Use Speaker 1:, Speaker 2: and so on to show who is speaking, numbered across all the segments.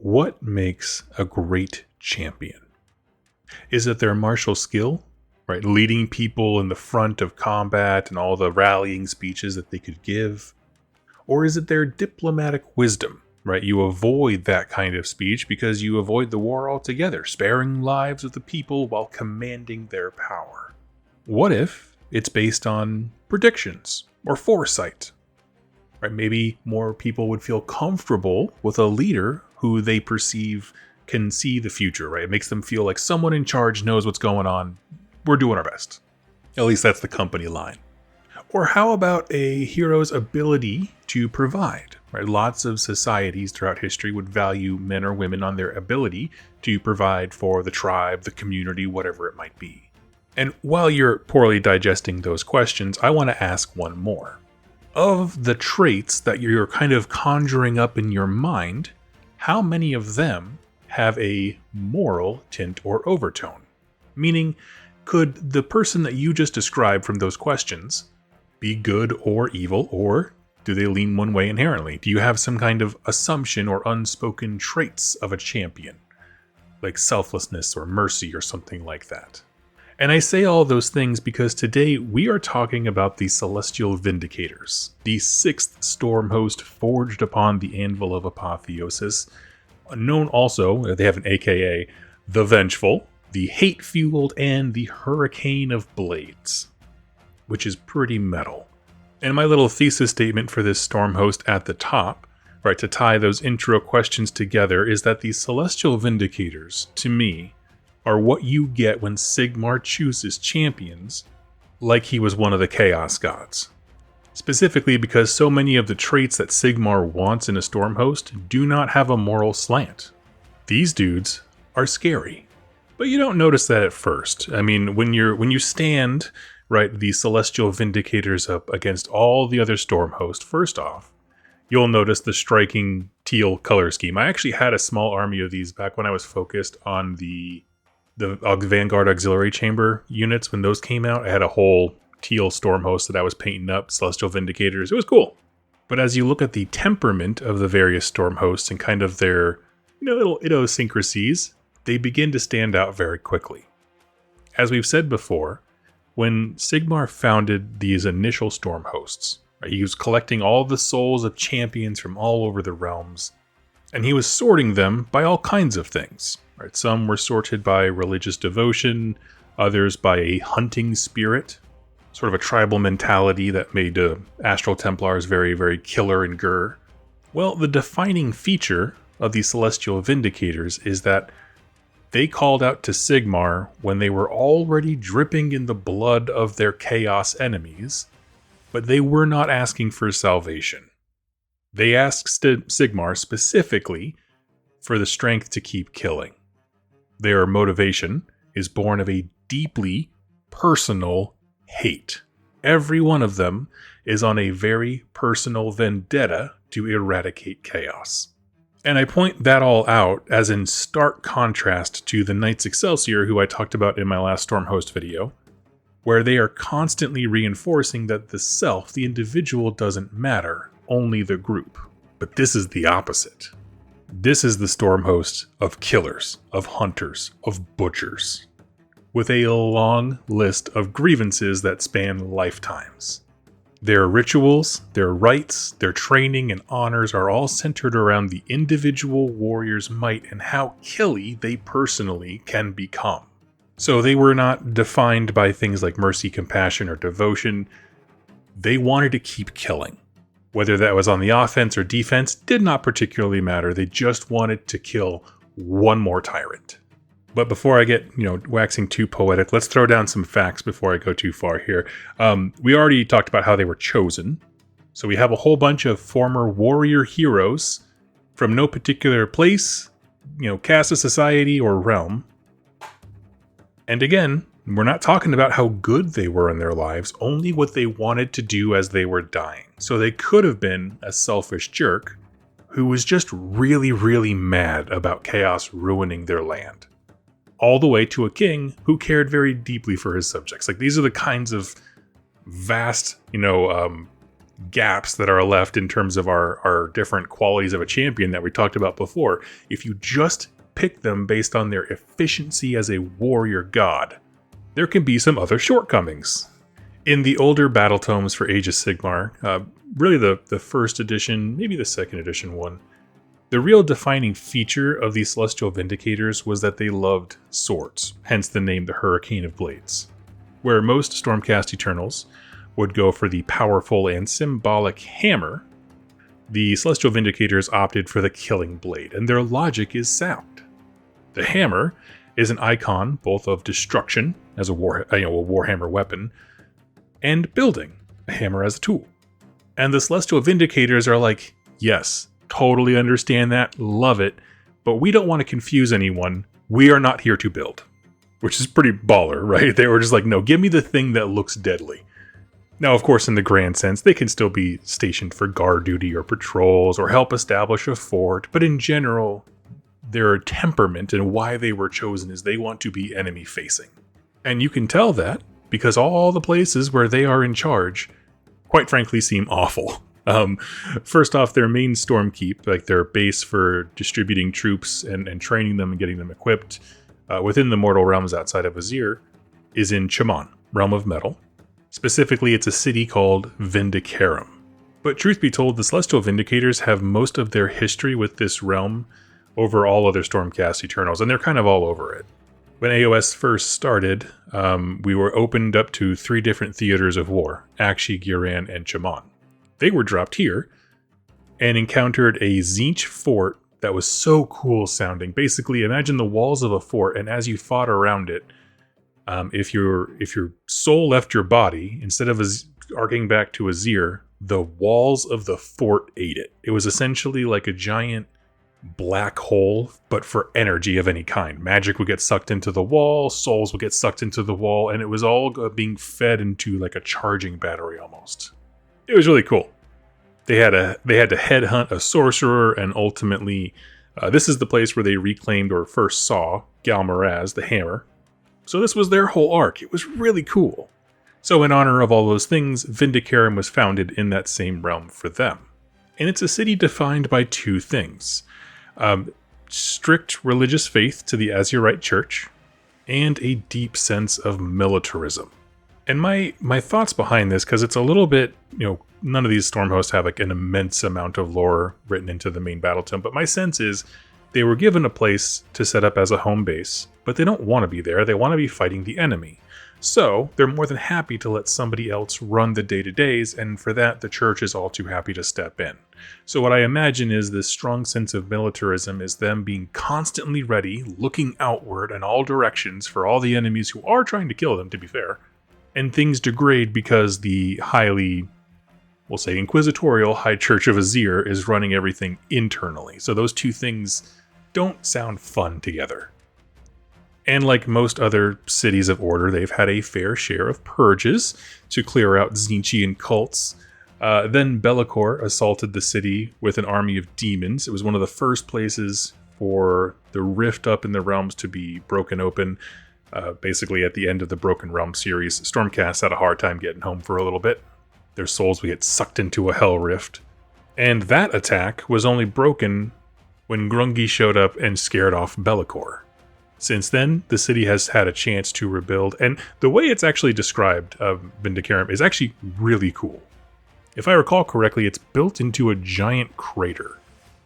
Speaker 1: What makes a great champion? Is it their martial skill, right? Leading people in the front of combat and all the rallying speeches that they could give? Or is it their diplomatic wisdom, right? You avoid that kind of speech because you avoid the war altogether, sparing lives of the people while commanding their power. What if it's based on predictions or foresight? Right? Maybe more people would feel comfortable with a leader who they perceive can see the future, right? It makes them feel like someone in charge knows what's going on. We're doing our best. At least that's the company line. Or how about a hero's ability to provide? Right? Lots of societies throughout history would value men or women on their ability to provide for the tribe, the community, whatever it might be. And while you're poorly digesting those questions, I want to ask one more. Of the traits that you're kind of conjuring up in your mind, how many of them have a moral tint or overtone? Meaning, could the person that you just described from those questions be good or evil, or do they lean one way inherently? Do you have some kind of assumption or unspoken traits of a champion, like selflessness or mercy or something like that? And I say all those things because today we are talking about the Celestial Vindicators, the sixth storm host forged upon the Anvil of Apotheosis, known also, they have an AKA, the Vengeful, the Hate-Fueled, and the Hurricane of Blades, which is pretty metal. And my little thesis statement for this storm host at the top, right, to tie those intro questions together, is that the Celestial Vindicators, to me, are what you get when Sigmar chooses champions like he was one of the Chaos Gods. Specifically because so many of the traits that Sigmar wants in a storm host do not have a moral slant. These dudes are scary. But you don't notice that at first. I mean, when you stand, right, the Celestial Vindicators up against all the other storm hosts, first off, you'll notice the striking teal color scheme. I actually had a small army of these back when I was focused on the Vanguard Auxiliary Chamber units. When those came out, I had a whole teal storm host that I was painting up, Celestial Vindicators. It was cool. But as you look at the temperament of the various storm hosts and kind of their little idiosyncrasies, they begin to stand out very quickly. As we've said before, when Sigmar founded these initial storm hosts, right, he was collecting all the souls of champions from all over the realms, and he was sorting them by all kinds of things. Right? Some were sorted by religious devotion, others by a hunting spirit, sort of a tribal mentality that made Astral Templars very, very killer and grr. Well, the defining feature of the Celestial Vindicators is that they called out to Sigmar when they were already dripping in the blood of their chaos enemies, but they were not asking for salvation. They asked Sigmar specifically for the strength to keep killing. Their motivation is born of a deeply personal hate. Every one of them is on a very personal vendetta to eradicate chaos. And I point that all out as in stark contrast to the Knights Excelsior, who I talked about in my last Stormhost video, where they are constantly reinforcing that the self, the individual, doesn't matter, only the group. But this is the opposite. This is the Stormhost of killers, of hunters, of butchers, with a long list of grievances that span lifetimes. Their rituals, their rites, their training and honors are all centered around the individual warrior's might and how killy they personally can become. So they were not defined by things like mercy, compassion, or devotion. They wanted to keep killing. Whether that was on the offense or defense did not particularly matter. They just wanted to kill one more tyrant. But before I get, waxing too poetic, let's throw down some facts before I go too far here. We already talked about how they were chosen. So we have a whole bunch of former warrior heroes from no particular place, caste of society or realm. And again, we're not talking about how good they were in their lives, only what they wanted to do as they were dying. So they could have been a selfish jerk who was just really, really mad about chaos ruining their land. All the way to a king who cared very deeply for his subjects. Like, these are the kinds of vast, gaps that are left in terms of our different qualities of a champion that we talked about before, if you just pick them based on their efficiency as a warrior god, there can be some other shortcomings. In the older battle tomes for Age of Sigmar, really the first edition, maybe the second edition one, the real defining feature of these Celestial Vindicators was that they loved swords, hence the name the Hurricane of Blades. Where most Stormcast Eternals would go for the powerful and symbolic hammer, the Celestial Vindicators opted for the killing blade, and their logic is sound. The hammer is an icon both of destruction as a Warhammer weapon, and building, a hammer as a tool. And the Celestial Vindicators are like, yes, totally understand that, love it, but we don't want to confuse anyone. We are not here to build. Which is pretty baller, right? They were just like, no, give me the thing that looks deadly. Now, of course, in the grand sense, they can still be stationed for guard duty or patrols or help establish a fort, but in general, their temperament and why they were chosen is they want to be enemy facing. And you can tell that because all the places where they are in charge, quite frankly, seem awful. First off, their main Stormkeep, like their base for distributing troops and training them and getting them equipped within the mortal realms outside of Azir, is in Chaman, Realm of Metal. Specifically, it's a city called Vindicators. But truth be told, the Celestial Vindicators have most of their history with this realm over all other Stormcast Eternals, and they're kind of all over it. When AOS first started, we were opened up to 3 different theaters of war, Akshi, Giran, and Chaman. They were dropped here and encountered a Tzeentch fort that was so cool sounding. Basically, imagine the walls of a fort, and as you fought around it, if your soul left your body, instead of arcing back to Azir, the walls of the fort ate it. It was essentially like a giant black hole, but for energy of any kind. Magic would get sucked into the wall, souls would get sucked into the wall, and it was all being fed into like a charging battery almost. It was really cool. They had to headhunt a sorcerer, and ultimately, this is the place where they reclaimed or first saw Galmaraz, the hammer. So this was their whole arc. It was really cool. So in honor of all those things, Vindicators was founded in that same realm for them. And it's a city defined by 2 things. Strict religious faith to the Azurite Church, and a deep sense of militarism. And my thoughts behind this, because it's a little bit, none of these storm hosts have like an immense amount of lore written into the main battle tome, but my sense is they were given a place to set up as a home base, but they don't want to be there. They want to be fighting the enemy. So they're more than happy to let somebody else run the day-to-days, and for that, the church is all too happy to step in. So what I imagine is this strong sense of militarism is them being constantly ready, looking outward in all directions for all the enemies who are trying to kill them, to be fair. And things degrade because the highly, we'll say, inquisitorial High Church of Azir is running everything internally. So those 2 things don't sound fun together. And like most other cities of order, they've had a fair share of purges to clear out Tzeentchian cults. Then Be'lakor assaulted the city with an army of demons. It was one of the first places for the rift up in the realms to be broken open. Basically, at the end of the Broken Realm series, Stormcast had a hard time getting home for a little bit. Their souls would get sucked into a hell rift. And that attack was only broken when Grungi showed up and scared off Be'lakor. Since then, the city has had a chance to rebuild, and the way it's actually described, Vindicators, is actually really cool. If I recall correctly, it's built into a giant crater.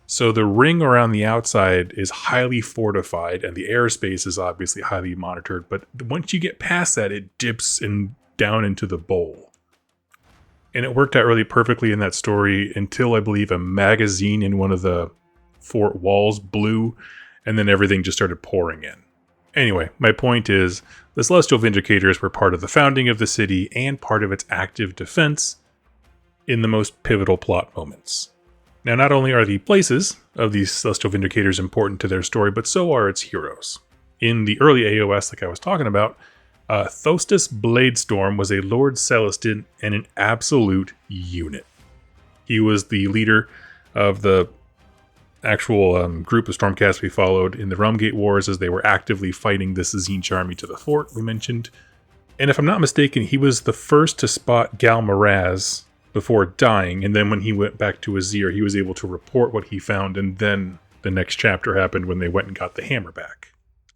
Speaker 1: So the ring around the outside is highly fortified, and the airspace is obviously highly monitored, but once you get past that, it dips down into the bowl. And it worked out really perfectly in that story until, I believe, a magazine in one of the fort walls blew, and then everything just started pouring in. Anyway, my point is, the Celestial Vindicators were part of the founding of the city and part of its active defense in the most pivotal plot moments. Now, not only are the places of these Celestial Vindicators important to their story, but so are its heroes. In the early AOS, like I was talking about, Thostus Bladestorm was a Lord Celestin and an absolute unit. He was the leader of the actual group of Stormcast we followed in the Realmgate Wars as they were actively fighting this Tzeentch army to the fort we mentioned. And if I'm not mistaken, he was the first to spot Galmaraz before dying, and then when he went back to Azir, he was able to report what he found, and then the next chapter happened when they went and got the hammer back.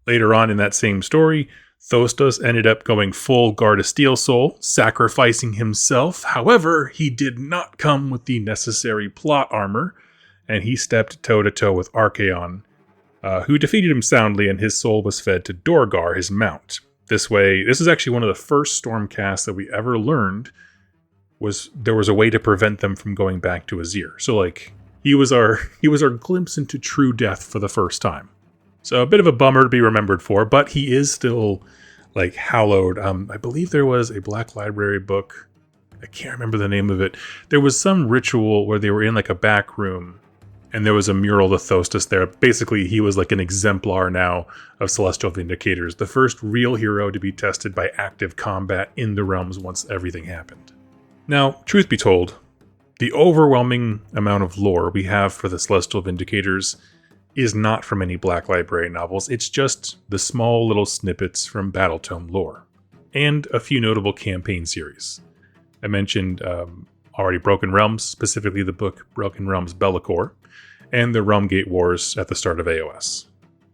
Speaker 1: Later on in that same story, Thostos ended up going full Guard of Steel Soul, sacrificing himself. However, he did not come with the necessary plot armor, and he stepped toe-to-toe with Archaon, who defeated him soundly, and his soul was fed to Dorgar, his mount. This is actually one of the first Stormcasts that we ever learned there was a way to prevent them from going back to Azir. So like he was our glimpse into true death for the first time. So a bit of a bummer to be remembered for, but he is still like hallowed. I believe there was a Black Library book. I can't remember the name of it. There was some ritual where they were in like a back room and there was a mural of Thostos there. Basically, he was like an exemplar now of Celestial Vindicators, the first real hero to be tested by active combat in the realms once everything happened. Now, truth be told, the overwhelming amount of lore we have for the Celestial Vindicators is not from any Black Library novels. It's just the small little snippets from Battletome lore, and a few notable campaign series. I mentioned already Broken Realms, specifically the book Broken Realms Bellicor, and the Realmgate Wars at the start of AOS.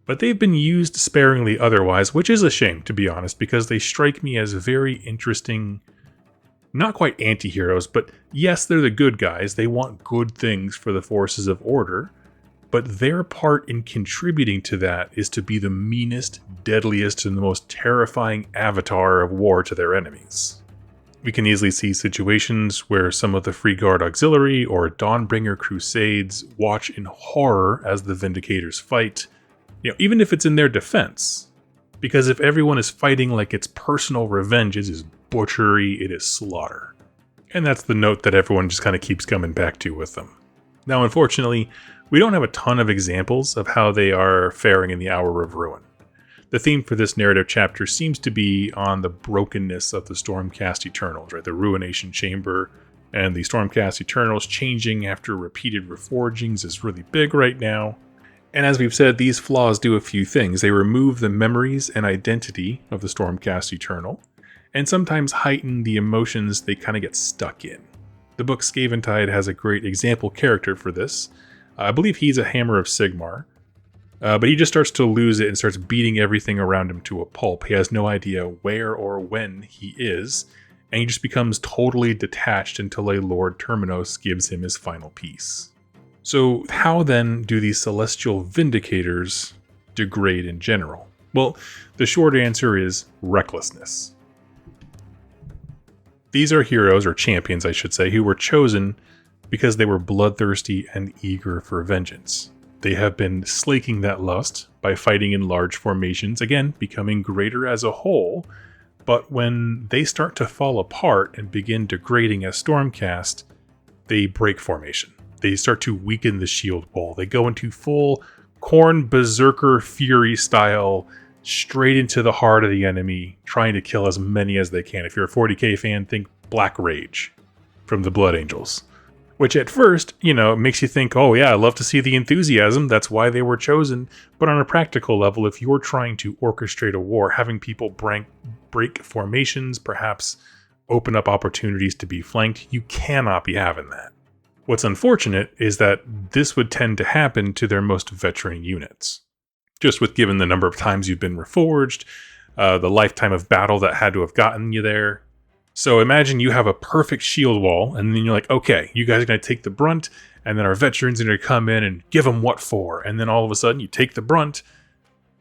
Speaker 1: But they've been used sparingly otherwise, which is a shame, to be honest, because they strike me as very interesting, not quite anti-heroes, but yes, they're the good guys. They want good things for the forces of order, but their part in contributing to that is to be the meanest, deadliest, and the most terrifying avatar of war to their enemies. We can easily see situations where some of the Free Guard Auxiliary or Dawnbringer Crusades watch in horror as the Vindicators fight, even if it's in their defense. Because if everyone is fighting like it's personal revenge, it is butchery, it is slaughter. And that's the note that everyone just kind of keeps coming back to with them. Now, unfortunately, we don't have a ton of examples of how they are faring in the Hour of Ruin. The theme for this narrative chapter seems to be on the brokenness of the Stormcast Eternals, right? The Ruination Chamber and the Stormcast Eternals changing after repeated reforgings is really big right now. And as we've said, these flaws do a few things. They remove the memories and identity of the Stormcast Eternal, and sometimes heighten the emotions they kind of get stuck in. The book Scaventide has a great example character for this. I believe he's a Hammer of Sigmar, but he just starts to lose it and starts beating everything around him to a pulp. He has no idea where or when he is, and he just becomes totally detached until a Lord Terminos gives him his final piece. So how then do these Celestial Vindicators degrade in general? Well, the short answer is recklessness. These are heroes, or champions I should say, who were chosen because they were bloodthirsty and eager for vengeance. They have been slaking that lust by fighting in large formations, again, becoming greater as a whole, but when they start to fall apart and begin degrading as Stormcast, they break formation. They start to weaken the shield wall. They go into full Khorne Berserker Fury style, straight into the heart of the enemy, trying to kill as many as they can. If you're a 40k fan, think Black Rage from the Blood Angels. Which at first, makes you think, oh yeah, I love to see the enthusiasm, that's why they were chosen. But on a practical level, if you're trying to orchestrate a war, having people break formations, perhaps open up opportunities to be flanked, you cannot be having that. What's unfortunate is that this would tend to happen to their most veteran units. Just with given the number of times you've been reforged, the lifetime of battle that had to have gotten you there. So imagine you have a perfect shield wall, and then you're like, okay, you guys are going to take the brunt, and then our veterans are going to come in and give them what for. And then all of a sudden you take the brunt,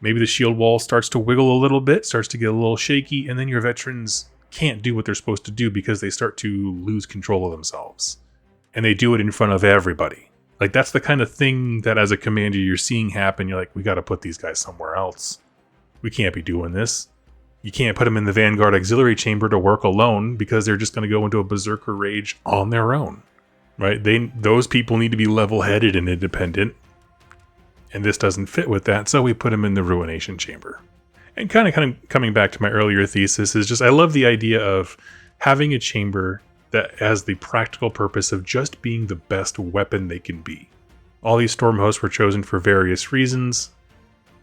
Speaker 1: maybe the shield wall starts to wiggle a little bit, starts to get a little shaky, and then your veterans can't do what they're supposed to do because they start to lose control of themselves. And they do it in front of everybody. Like, that's the kind of thing that as a commander you're seeing happen. You're like, we got to put these guys somewhere else. We can't be doing this. You can't put them in the Vanguard Auxiliary Chamber to work alone because they're just going to go into a Berserker Rage on their own. Right? Those people need to be level-headed and independent. And this doesn't fit with that, so we put them in the Ruination Chamber. And kind of coming back to my earlier thesis is just, I love the idea of having a chamber that has the practical purpose of just being the best weapon they can be. All these storm hosts were chosen for various reasons.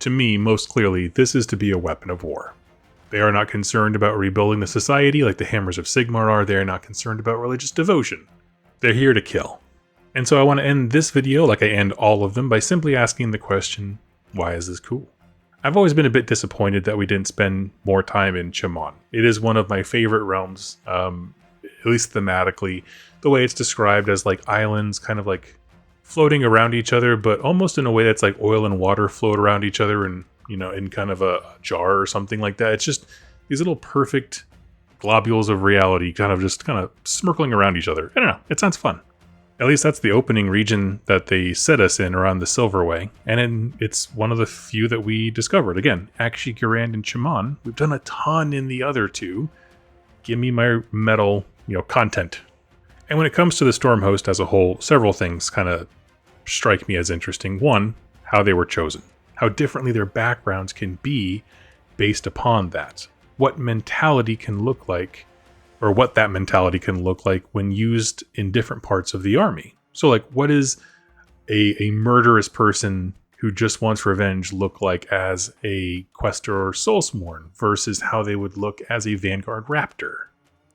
Speaker 1: To me, most clearly, this is to be a weapon of war. They are not concerned about rebuilding the society like the Hammers of Sigmar are. They are not concerned about religious devotion. They're here to kill. And so I want to end this video, like I end all of them, by simply asking the question, why is this cool? I've always been a bit disappointed that we didn't spend more time in Chamon. It is one of my favorite realms, at least thematically. The way it's described as like islands kind of like floating around each other, but almost in a way that's like oil and water float around each other and, you know, in kind of a jar or something like that. It's just these little perfect globules of reality kind of smirkling around each other. I don't know. It sounds fun. At least that's the opening region that they set us in around the Silverway. And it's one of the few that we discovered. Again, Akshi, Garand, and Chamon. We've done a ton in the other two. Give me my metal, content. And when it comes to the Stormhost as a whole, several things kind of strike me as interesting. One, how they were chosen. How differently their backgrounds can be based upon that. What mentality can look like, or what that mentality can look like when used in different parts of the army. So like, what is a murderous person who just wants revenge look like as a Quester or Soulsworn versus how they would look as a Vanguard Raptor?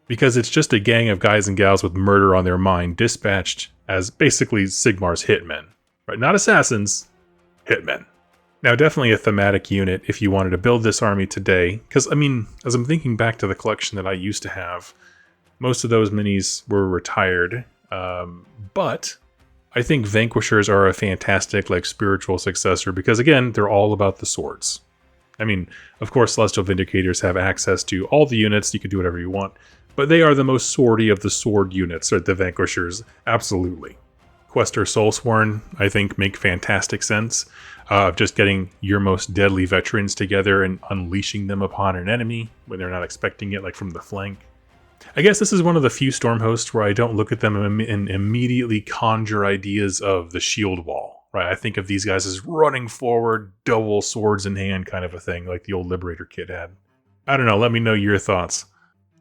Speaker 1: Because it's just a gang of guys and gals with murder on their mind dispatched as basically Sigmar's hitmen, right? Not assassins, hitmen. Now, definitely a thematic unit if you wanted to build this army today, because, I mean, as I'm thinking back to the collection that I used to have, most of those minis were retired, but I think Vanquishers are a fantastic, spiritual successor, because, again, they're all about the swords. I mean, of course, Celestial Vindicators have access to all the units, you can do whatever you want, but they are the most swordy of the sword units, or the Vanquishers, absolutely. Quester Soulsworn, I think, make fantastic sense. Just getting your most deadly veterans together and unleashing them upon an enemy when they're not expecting it, like from the flank. I guess this is one of the few Stormhosts where I don't look at them and immediately conjure ideas of the shield wall, right? I think of these guys as running forward, double swords in hand kind of a thing, like the old Liberator kid had. I don't know, let me know your thoughts.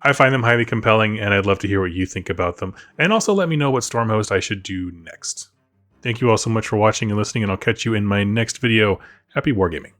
Speaker 1: I find them highly compelling, and I'd love to hear what you think about them. And also let me know what Stormhost I should do next. Thank you all so much for watching and listening, and I'll catch you in my next video. Happy wargaming.